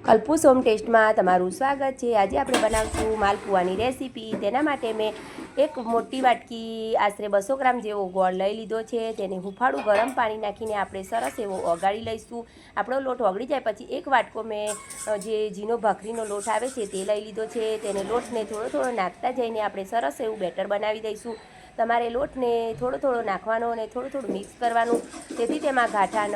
કલ્પૂસ home ટેસ્ટમાં તમારું સ્વાગત છે। આજે આપણે બનાવશું માલપુઆની રેસીપી। તેના માટે મેં એક મોટી વાટકી આશરે 200 ગ્રામ જેવો ગોળ લઈ લીધો છે। તેને હુંફાળું ગરમ પાણી નાખીને આપણે સરસ એવો ઓગાળી લઈશું। આપણો લોટ ઓગળી જાય પછી એક વાટકો મેં જે ઝીનો ભાખરીનો લોટ આવે છે તે લઈ લીધો છે। તેને લોટને થોડો થોડો નાખતા જઈને આપણે સરસ એવું બેટર બનાવી દઈશું। તમારે લોટને થોડો થોડો નાખવાનો અને થોડું થોડું મિક્સ કરવાનું, જેથી તેમાં ગાંઠા ન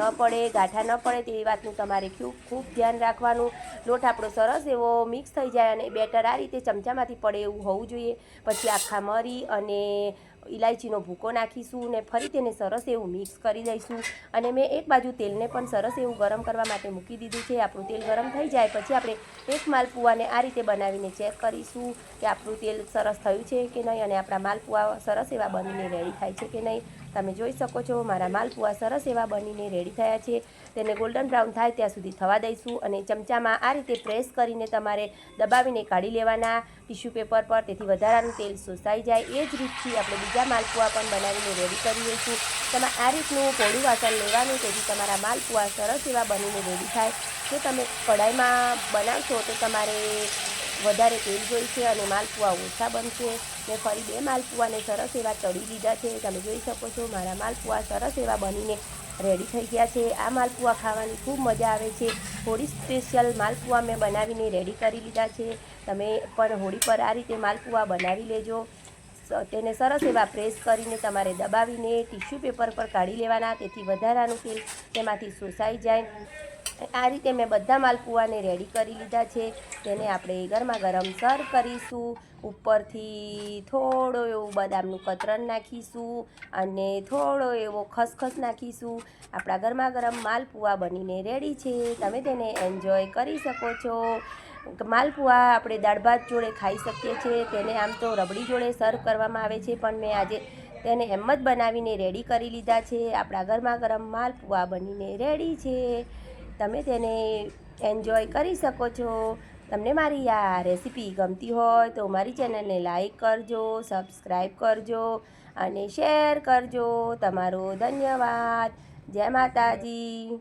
પડે તેવી વાતનું તમારે ખૂબ ધ્યાન રાખવાનું। લોટ આપણો સરસ એવો મિક્સ થઈ જાય અને બેટર આ રીતે ચમચામાંથી પડે એવું હોવું જોઈએ। પછી આખા મરી અને ઇલાયચીનો ભૂકો નાખીશું ને ફરી તેને સરસ એવું મિક્સ કરી દઈશું। અને મેં એક બાજુ તેલને પણ સરસ એવું ગરમ કરવા માટે મૂકી દીધું છે। આપણું તેલ ગરમ થઈ જાય પછી આપણે એક માલપુઆને આ રીતે બનાવીને ચેક કરીશું કે આપણું તેલ સરસ થયું છે કે નહીં અને આપણા માલપુઆ સરસ એવા બનીને રેડી થાય છે કે નહીં। તમે જોઈ શકો છો મારા માલપુઆ સરસ એવા બનીને રેડી થયા છે। તેને ગોલ્ડન બ્રાઉન થાય ત્યાં સુધી થવા દઈશું અને ચમચામાં આ રીતે પ્રેસ કરીને તમારે દબાવીને કાઢી લેવાના ટિશ્યુ પેપર પર, તેથી વધારાનું તેલ શોષાઈ જાય। એ જ રીતથી આપણે બીજા માલપુઆ પણ બનાવીને રેડી કરી લઈશું। તમે આ રીતનું પોળું વાસણ લેવાનું, તેથી તમારા માલપુઆ સરસ એવા બનીને રેડી થાય। જો તમે કઢાઈમાં બનાવશો તો તમારે વધારે તેલ જોઈશે અને માલપુઆ ઓછા બનશે। મેં ફરી 2 માલપુઆને સરસ એવા તળી લીધા છે। તમે જોઈ શકો છો મારા માલપુઆ સરસ એવા બનીને રેડી થઈ ગયા છે। આ માલપુઆ ખાવાની ખૂબ મજા આવે છે। હોળી સ્પેશિયલ માલપુઆ મેં બનાવીને રેડી કરી લીધા છે। તમે પણ હોળી પર આ રીતે માલપુઆ બનાવી લેજો। તેને સરસ એવા પ્રેસ કરીને તમારે દબાવીને ટિશ્યુ પેપર પર કાઢી લેવાના, તેથી વધારાનું તેલ તેમાંથી શોષાઈ જાય। આ રીતે મેં બધા માલપુઆને રેડી કરી લીધા છે। તેને આપણે ગરમા ગરમ સર્વ કરીશું। ઉપરથી થોડો એવું બદામનું કતરણ નાખીશું અને થોડો એવો ખસખસ નાખીશું। આપણા ગરમા ગરમ માલપુઆ બનીને રેડી છે। તમે તેને એન્જોય કરી શકો છો। માલપુઆ આપણે દાળ ભાત જોડે ખાઈ શકીએ છીએ। તેને આમ તો રબડી જોડે સર્વ કરવામાં આવે છે, પણ મેં આજે તેને એમ જ બનાવીને રેડી કરી લીધા છે। આપણા ગરમા ગરમ માલપુઆ બનીને રેડી છે। તમે તેને એન્જોય કરી શકો છો। તમને મારી આ રેસીપી ગમતી હોય તો મારી ચેનલને લાઈક કરજો, સબસ્ક્રાઈબ કરજો અને શેર કરજો। તમારો ધન્યવાદ। જય માતાજી।